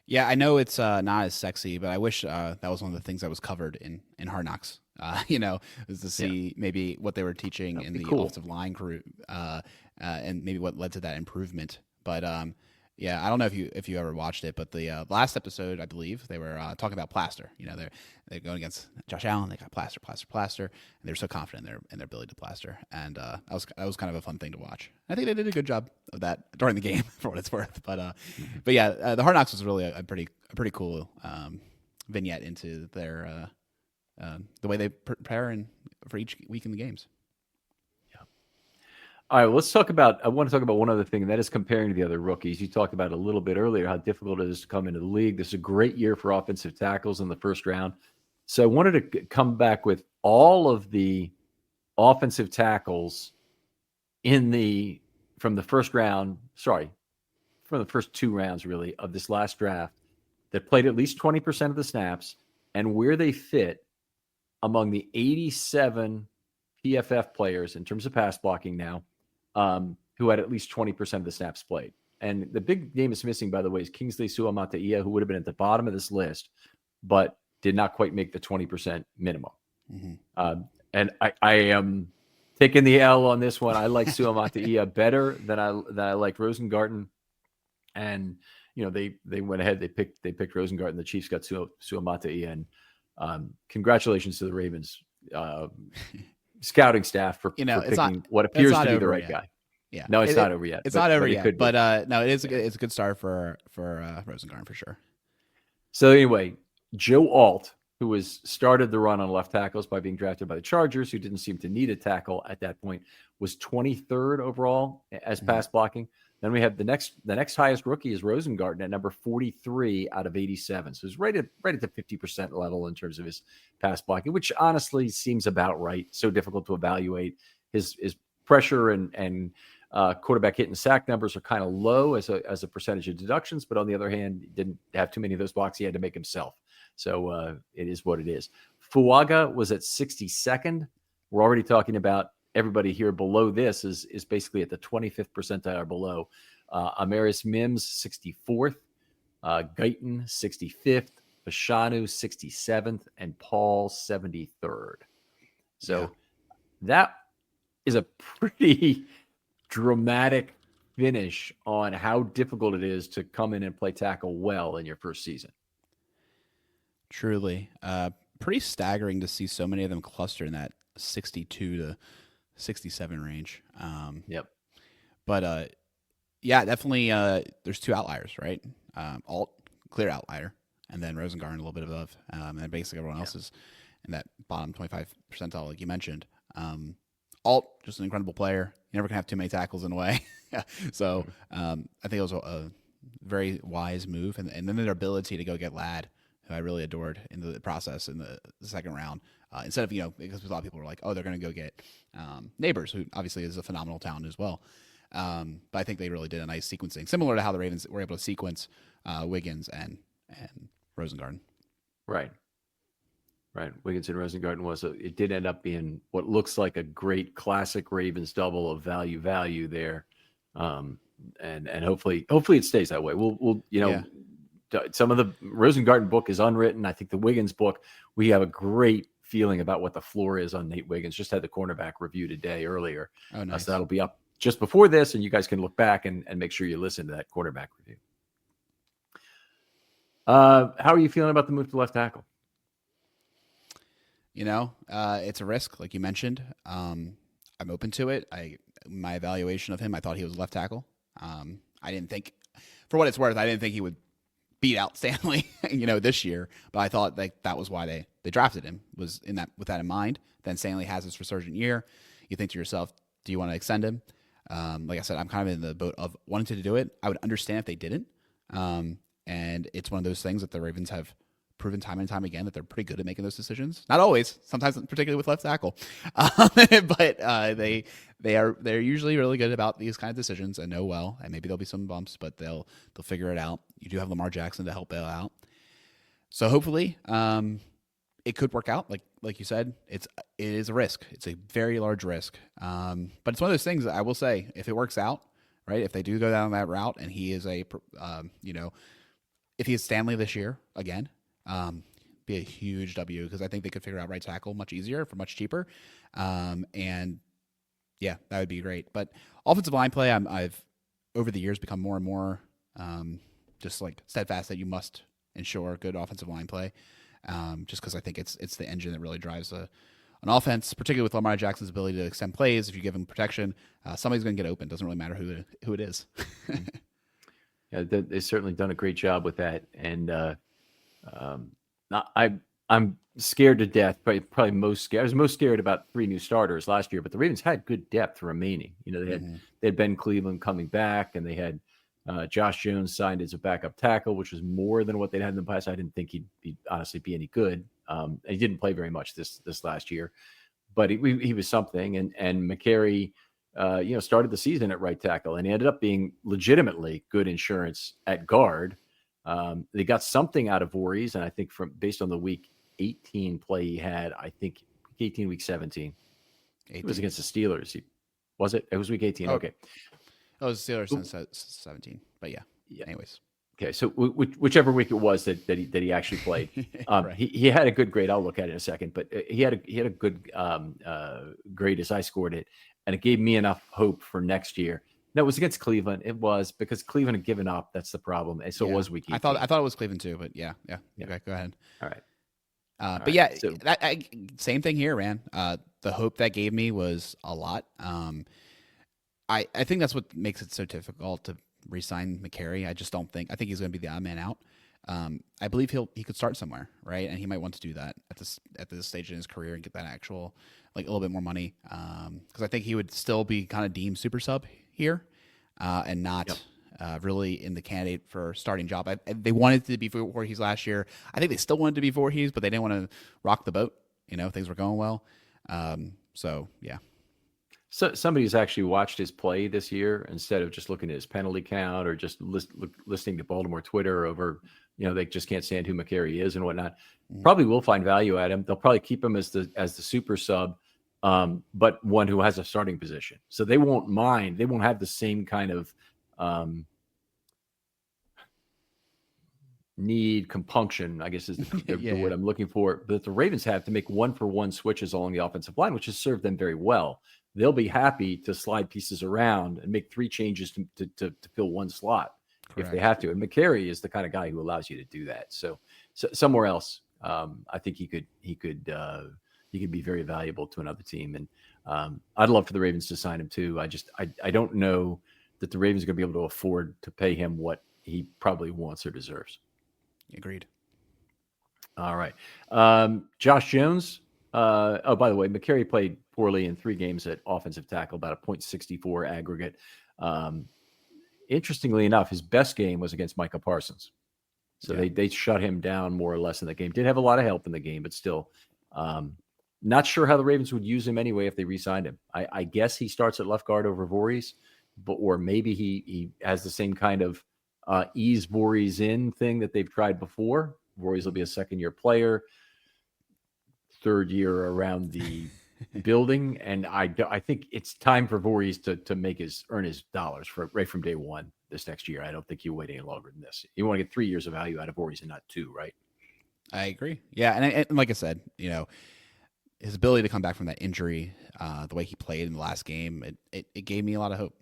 Yeah, I know it's not as sexy, but I wish that was one of the things that was covered in Hard Knocks. Is to see maybe what they were teaching in the offensive line crew, and maybe what led to that improvement. But yeah, I don't know if you ever watched it, but the last episode, I believe they were talking about plaster. They're going against Josh Allen. They got plaster, and they're so confident in their ability to plaster, and that was kind of a fun thing to watch. I think they did a good job of that during the game, for what it's worth. But yeah, the Hard Knocks was really a pretty cool vignette into their the way they prepare for each week in the games. All right, I want to talk about one other thing, and that is comparing to the other rookies. You talked about a little bit earlier how difficult it is to come into the league. This is a great year for offensive tackles in the first round. So I wanted to come back with all of the offensive tackles from the first 2 rounds, really, of this last draft that played at least 20% of the snaps and where they fit among the 87 PFF players in terms of pass blocking now, who had at least 20% of the snaps played. And the big name is missing, by the way, is Kingsley Suamataia, who would have been at the bottom of this list, but did not quite make the 20% minimum. Mm-hmm. And I am taking the L on this one. I like Suamataia better than I like Rosengarten. And they went ahead. They picked Rosengarten. The Chiefs got Suamataia, and congratulations to the Ravens scouting staff for picking what appears to be the right guy. Yeah, no, it's not over yet. It's not over yet, but no, it's a good start for Rosengarten for sure. So anyway, Joe Alt, who started the run on left tackles by being drafted by the Chargers, who didn't seem to need a tackle at that point, was 23rd overall as pass blocking. Then we have the next highest rookie is Rosengarten at number 43 out of 87. So he's right at the 50% level in terms of his pass blocking, which honestly seems about right. So difficult to evaluate. His pressure and quarterback hit and sack numbers are kind of low as a percentage of deductions, but on the other hand, he didn't have too many of those blocks he had to make himself. So it is what it is. Fuaga was at 62nd. We're already talking about everybody here below this is basically at the 25th percentile or below. Amaris Mims, 64th. Guyton, 65th. Fashanu, 67th. And Paul, 73rd. So that is a pretty dramatic finish on how difficult it is to come in and play tackle well in your first season. Truly. Pretty staggering to see so many of them cluster in that 62 to 67 range. Yep. But yeah, definitely there's 2 outliers, right? Alt, clear outlier, and then Rosengarten a little bit above. And then basically everyone else is in that bottom 25 percentile, like you mentioned. Alt, just an incredible player. You never can have too many tackles in a way. So I think it was a very wise move. And then their ability to go get Ladd, who I really adored in the process in the second round. Instead of, because a lot of people were like, oh, they're going to go get Neighbors, who obviously is a phenomenal talent as well. But I think they really did a nice sequencing, similar to how the Ravens were able to sequence Wiggins and Rosengarten. Right. Wiggins and Rosengarten it did end up being what looks like a great classic Ravens double of value there. And hopefully it stays that way. We'll some of the Rosengarten book is unwritten. I think the Wiggins book, we have a great feeling about what the floor is on Nate Wiggins. Just had the cornerback review today earlier. Oh, nice. So that'll be up just before this, and you guys can look back and make sure you listen to that quarterback review. How are you feeling about the move to left tackle? It's a risk, like you mentioned. I'm open to it. My evaluation of him, I thought he was left tackle. I didn't think for what it's worth, I didn't think he would beat out Stanley, this year. But I thought that was why they drafted him, was with that in mind. Then Stanley has this resurgent year. You think to yourself, do you want to extend him? Like I said, I'm kind of in the boat of wanting to do it. I would understand if they didn't. And it's one of those things that the Ravens have proven time and time again that they're pretty good at making those decisions. Not always, sometimes particularly with left tackle, but they're usually really good about these kind of decisions and know well. And maybe there'll be some bumps, but they'll figure it out. You do have Lamar Jackson to help bail out, so hopefully it could work out. Like you said, it is a risk. It's a very large risk, but it's one of those things that I will say, if it works out, right? If they do go down that route, and he is if he is Stanley this year again. Be a huge W, because I think they could figure out right tackle much easier for much cheaper. And yeah, that would be great. But offensive line play, I've over the years become more and more just like steadfast that you must ensure good offensive line play. Just because I think it's the engine that really drives an offense, particularly with Lamar Jackson's ability to extend plays. If you give him protection, somebody's going to get open. Doesn't really matter who it is. Yeah, they've certainly done a great job with that, and I'm scared to death. Probably most scared. I was most scared about 3 new starters last year, but the Ravens had good depth remaining. They had Ben Cleveland coming back, and they had Josh Jones signed as a backup tackle, which was more than what they'd had in the past. I didn't think he'd honestly be any good. And he didn't play very much this last year, but he was something. And McCary, started the season at right tackle, and he ended up being legitimately good insurance at guard. They got something out of Voorhees, and I think based on the week 18 play he had, I think 18, week 17. It was against the Steelers. It was week 18. Okay. Oh, it was Steelers since 17. But yeah. Anyways. Okay, so whichever week it was that he actually played, right. he had a good grade. I'll look at it in a second, but he had a good grade as I scored it, and it gave me enough hope for next year. No, it was against Cleveland. It was because Cleveland had given up. That's the problem. And so it was week 18. I thought it was Cleveland too, but yeah. Okay, go ahead. All right. But yeah, so, same thing here, man. The hope that gave me was a lot. I think that's what makes it so difficult to re-sign McCary. I think he's going to be the odd man out. I believe he could start somewhere, right? And he might want to do that at this stage in his career and get that actual, a little bit more money. Because I think he would still be kind of deemed super sub here, and not really in the candidate for starting job. They wanted to be Voorhees last year. I think they still wanted to be Voorhees, but they didn't want to rock the boat. Things were going well. So yeah. So somebody's actually watched his play this year instead of just looking at his penalty count or just listening to Baltimore Twitter over, they just can't stand who McCary is and whatnot. Mm-hmm. Probably will find value at him. They'll probably keep him as the super sub, but one who has a starting position. So they won't mind. They won't have the same kind of compunction, I guess is the word I'm looking for, that the Ravens have to make 1-for-1 switches along the offensive line, which has served them very well. They'll be happy to slide pieces around and make 3 changes to fill 1 slot. Correct. If they have to. And McCary is the kind of guy who allows you to do that. So somewhere else, I think he could be very valuable to another team. And I'd love for the Ravens to sign him too. I don't know that the Ravens are going to be able to afford to pay him what he probably wants or deserves. Agreed. All right. Josh Jones. By the way, McCary played poorly in 3 games at offensive tackle, about a .64 aggregate. Interestingly enough, his best game was against Micah Parsons. So they shut him down more or less in the game. Did have a lot of help in the game, but still not sure how the Ravens would use him anyway if they re-signed him. I guess he starts at left guard over Voorhees, or maybe he has the same kind of ease Voorhees in thing that they've tried before. Voorhees will be a second-year player, 3rd year around the building, and I think it's time for Voorhees to earn his dollars right from day one this next year. I don't think he'll wait any longer than this. You want to get 3 years of value out of Voorhees and not 2, right? I agree. Yeah, and like I said, his ability to come back from that injury, the way he played in the last game, it gave me a lot of hope.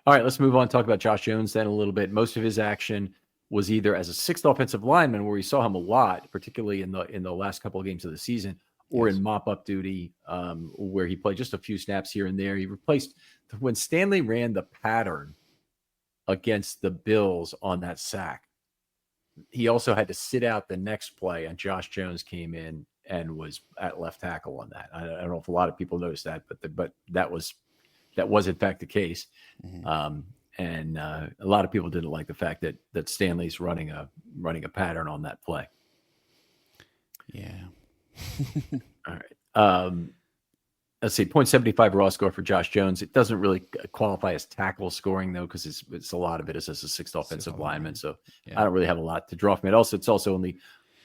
All right, let's move on and talk about Josh Jones then a little bit. Most of his action was either as a 6th offensive lineman, where we saw him a lot, particularly in the last couple of games of the season, or in mop-up duty, where he played just a few snaps here and there. He replaced, when Stanley ran the pattern against the Bills on that sack. He also had to sit out the next play, and Josh Jones came in and was at left tackle on that. I don't know if a lot of people noticed that, but that was in fact the case. Mm-hmm. And a lot of people didn't like the fact that Stanley's running a pattern on that play. Yeah. All right. Let's see, 0.75 raw score for Josh Jones. It doesn't really qualify as tackle scoring, though, because it's a lot of it is as a sixth offensive lineman. So yeah. I don't really have a lot to draw from it. Also, it's also only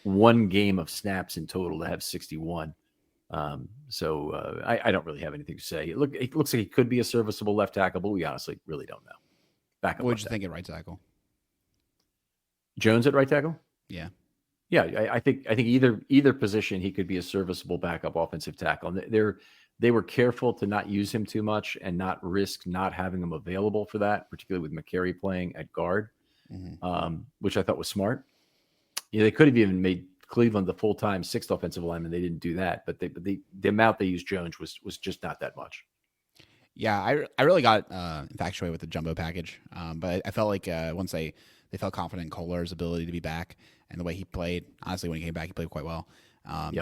one game of snaps in total to have 61. So I don't really have anything to say. It looks like he could be a serviceable left tackle, but we honestly really don't know. What would you think at right tackle? Jones at right tackle? Yeah. Yeah, I think either position he could be a serviceable backup offensive tackle. And they were careful to not use him too much and not risk not having him available for that, particularly with McCary playing at guard, which I thought was smart. Yeah, they could have even made Cleveland the full-time sixth offensive lineman. They didn't do that, but the amount they used Jones was just not that much. Yeah, I really got infatuated with the jumbo package, but I felt like once they felt confident in Kolar's ability to be back and the way he played, honestly, when he came back, he played quite well.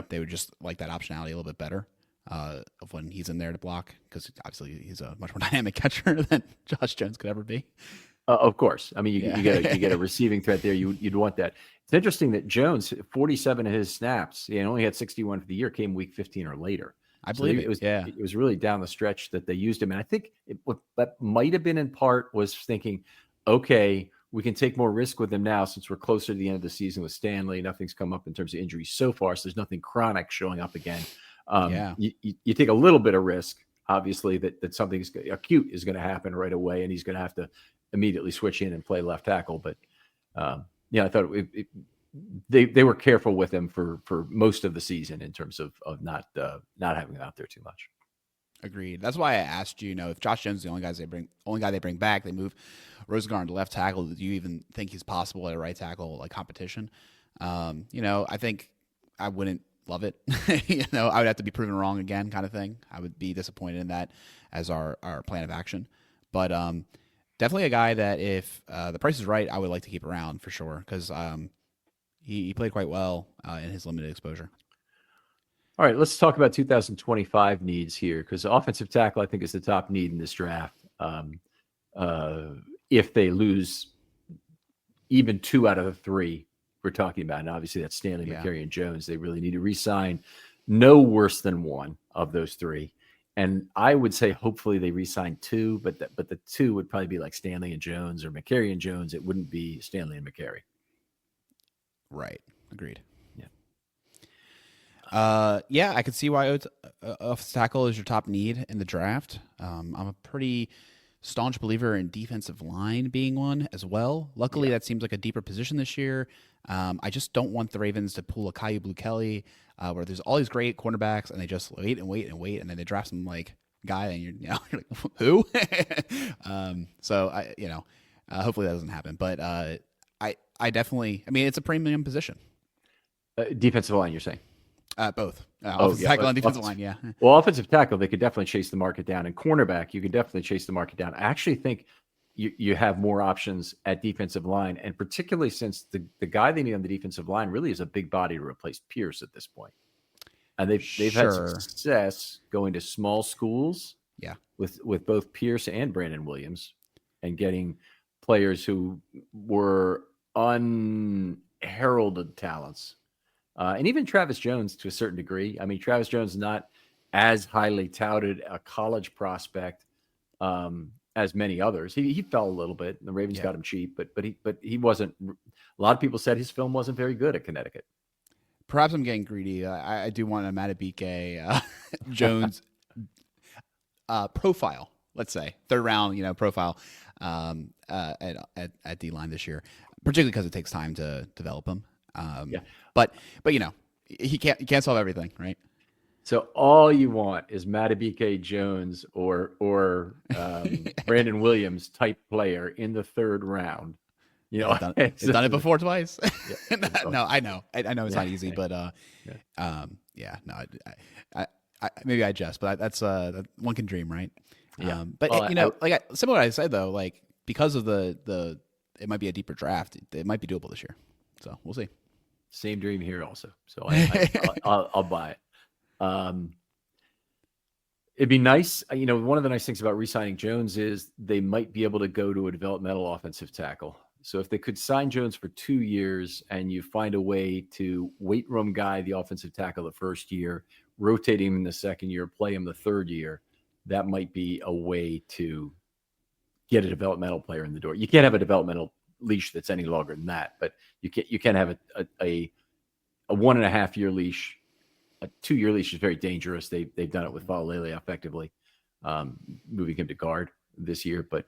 They would just like that optionality a little bit better. Of when he's in there to block, because obviously he's a much more dynamic catcher than Josh Jones could ever be. Of course. I mean, you get a receiving threat there. You'd want that. It's interesting that Jones, 47 of his snaps, and only had 61 for the year, came week 15 or later. I believe it was. Yeah, it was really down the stretch that they used him, and I think what that might have been in part was thinking, okay, we can take more risk with him now since we're closer to the end of the season with Stanley. Nothing's come up in terms of injuries so far, so there's nothing chronic showing up again. You take a little bit of risk, obviously, that something acute is going to happen right away, and he's going to have to immediately switch in and play left tackle. But I thought they were careful with him for most of the season in terms of not having him out there too much. Agreed. That's why I asked you, if Josh Jones is the only guy they bring back, they move Rosengarten to left tackle. Do you even think he's possible at a right tackle competition? I think I wouldn't love it. I would have to be proven wrong again, kind of thing. I would be disappointed in that as our plan of action. But definitely a guy that if the price is right, I would like to keep around for sure, because he played quite well in his limited exposure. All right, let's talk about 2025 needs here, because offensive tackle, I think, is the top need in this draft. If they lose even 2 out of the 3 we're talking about, and obviously that's Stanley, McCary, and Jones, they really need to re-sign no worse than 1 of those 3. And I would say hopefully they re-sign 2, but the 2 would probably be like Stanley and Jones or McCary and Jones. It wouldn't be Stanley and McCary. Right. Agreed. Yeah. I could see why offensive tackle is your top need in the draft. I'm a pretty staunch believer in defensive line being one as well. Luckily, that seems like a deeper position this year. I just don't want the Ravens to pull a Kyu Blu Kelly, where there's all these great cornerbacks and they just wait, and then they draft some guy and you're like, who? So hopefully that doesn't happen. But I definitely, it's a premium position. Defensive line, you're saying? Both. Offensive tackle and defensive line, yeah. Well, offensive tackle, they could definitely chase the market down. And cornerback, you could definitely chase the market down. I actually think you have more options at defensive line, and particularly since the guy they need on the defensive line really is a big body to replace Pierce at this point. And they've had success going to small schools with both Pierce and Brandon Williams and getting players who were unheralded talents. And even Travis Jones to a certain degree. I mean, Travis Jones is not as highly touted a college prospect as many others. He fell a little bit. The Ravens got him cheap, but he wasn't. A lot of people said his film wasn't very good at Connecticut. Perhaps I'm getting greedy. I do want a Madubuike Jones profile. Let's say 3rd round, profile at D line this year, particularly because it takes time to develop him. But he can't solve everything, right? So all you want is Madubuike Jones or Brandon Williams type player in the 3rd round. They've done it before twice. No, I know it's not easy, but maybe I jest, but that's one can dream, right? Yeah. But similar to what I said though, because of the it might be a deeper draft. It might be doable this year. So we'll see. Same dream here also. So I'll buy it. It'd be nice. One of the nice things about re-signing Jones is they might be able to go to a developmental offensive tackle. So if they could sign Jones for 2 years and you find a way to weight room guy the offensive tackle the first year, rotate him in the second year, play him the third year, that might be a way to get a developmental player in the door. You can't have a developmental leash that's any longer than that, but you can have a 1.5 year leash. A 2-year leash is very dangerous. They've done it with Falalele effectively, moving him to guard this year. But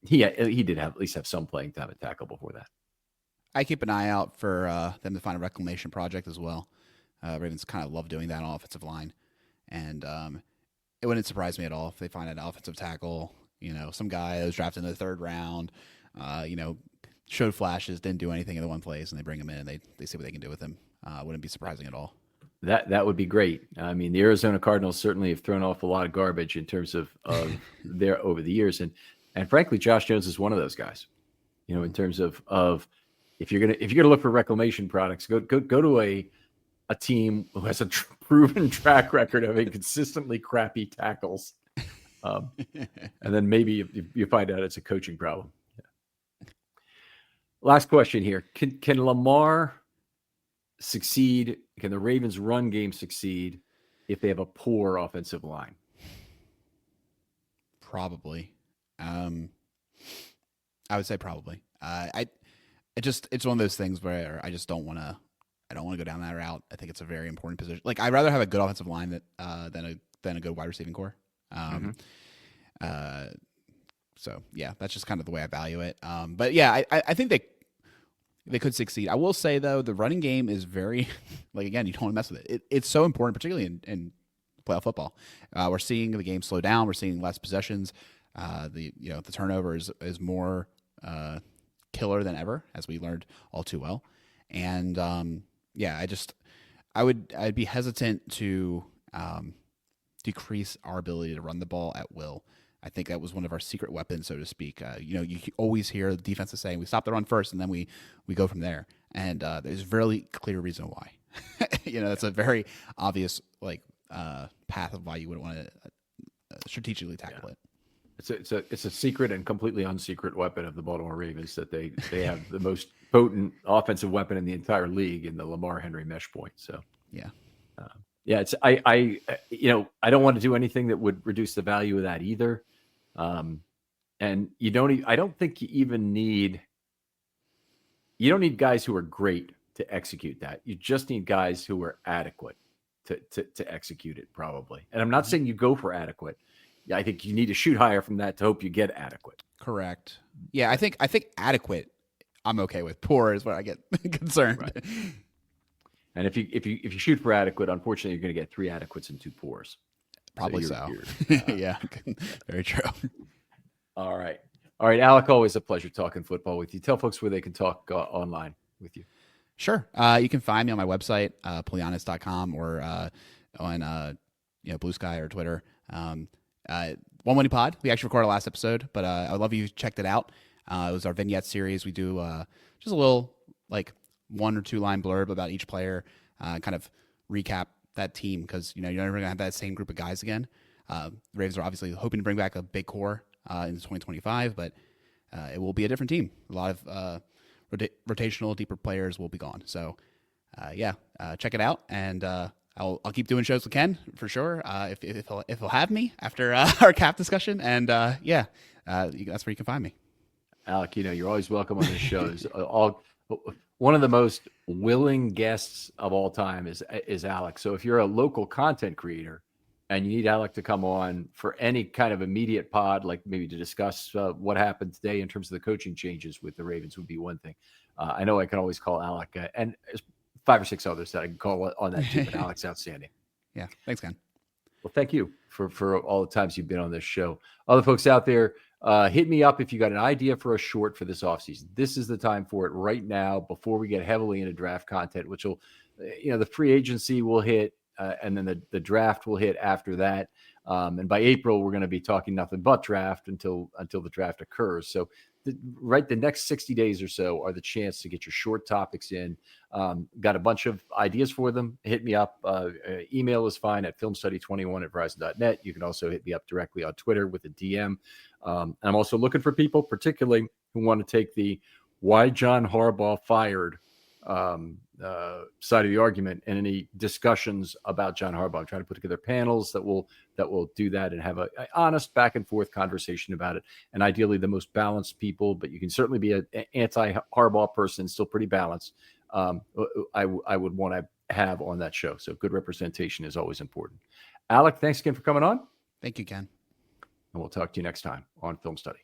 he did at least have some playing time at tackle before that. I keep an eye out for them to find a reclamation project as well. Ravens kind of love doing that on offensive line, and it wouldn't surprise me at all if they find an offensive tackle. Some guy that was drafted in the 3rd round, showed flashes, didn't do anything in the one place, and they bring him in and they see what they can do with him. Wouldn't be surprising at all. That would be great. I mean, the Arizona Cardinals certainly have thrown off a lot of garbage in terms of their over the years, and frankly, Josh Jones is one of those guys. In terms of if you're gonna look for reclamation products, go to a team who has a proven track record of consistently crappy tackles, and then maybe you find out it's a coaching problem. Yeah. Last question here: Can Lamar succeed? Can the Ravens' run game succeed if they have a poor offensive line? Probably. I would say probably. It's one of those things where I just don't want to go down that route. I think it's a very important position. Like, I'd rather have a good offensive line than a good wide receiving core. So yeah, that's just kind of the way I value it. But yeah, I think they could succeed. I will say though, the running game is very, again, you don't want to mess with it. It's so important, particularly in playoff football. We're seeing the game slow down. We're seeing less possessions. The turnover is more killer than ever, as we learned all too well. And I'd be hesitant to decrease our ability to run the ball at will. I think that was one of our secret weapons, so to speak. You always hear the defenses saying we stop the run first and then we go from there. And there's a very clear reason why. That's a very obvious path of why you would want to strategically tackle it. It's a secret and completely unsecret weapon of the Baltimore Ravens that they have the most potent offensive weapon in the entire league in the Lamar Henry mesh point. So yeah. I don't want to do anything that would reduce the value of that either. And I don't think you don't need guys who are great to execute that. You just need guys who are adequate to execute it, probably. And I'm not saying you go for adequate. I think you need to shoot higher from that to hope you get adequate. Correct. Yeah, I think adequate I'm okay with. Poor is where I get concerned. Right. And if you shoot for adequate, unfortunately, you're going to get 3 adequates and 2 poors. Probably so. Yeah, very true. All right, Alec. Always a pleasure talking football with you. Tell folks where they can talk online with you. Sure. You can find me on my website, Polianis.com, or on Blue Sky or Twitter. One Money Pod. We actually recorded our last episode, but I would love you checked it out. It was our vignette series. We do just a little 1 or 2 line blurb about each player, kind of recap that team, because you're never going to have that same group of guys again. The Ravens are obviously hoping to bring back a big core in 2025, but it will be a different team. A lot of rotational, deeper players will be gone. So check it out, and I'll keep doing shows with Ken for sure. If he'll have me after our cap discussion, and that's where you can find me. Alec, you're always welcome on this show. One of the most willing guests of all time is Alec. So if you're a local content creator and you need Alec to come on for any kind of immediate pod, like maybe to discuss what happened today in terms of the coaching changes with the Ravens, would be one thing. I know I can always call Alec, and there's 5 or 6 others that I can call on that too, but Alec's outstanding. Yeah. Thanks, Ken. Well, thank you for all the times you've been on this show. Other folks out there, hit me up if you got an idea for a short for this offseason. This is the time for it right now before we get heavily into draft content, which will, the free agency will hit. and then the draft will hit after that. And by April, we're going to be talking nothing but draft until the draft occurs. So the next 60 days or so are the chance to get your short topics in. Got a bunch of ideas for them. Hit me up. Email is fine at filmstudy21@verizon.net. You can also hit me up directly on Twitter with a DM. I'm also looking for people, particularly who want to take the why John Harbaugh fired side of the argument, and any discussions about John Harbaugh. I'm trying to put together panels that will do that and have a honest back and forth conversation about it. And ideally the most balanced people, but you can certainly be an anti-Harbaugh person, still pretty balanced. I would want to have on that show. So good representation is always important. Alec, thanks again for coming on. Thank you, Ken. And we'll talk to you next time on Film Study.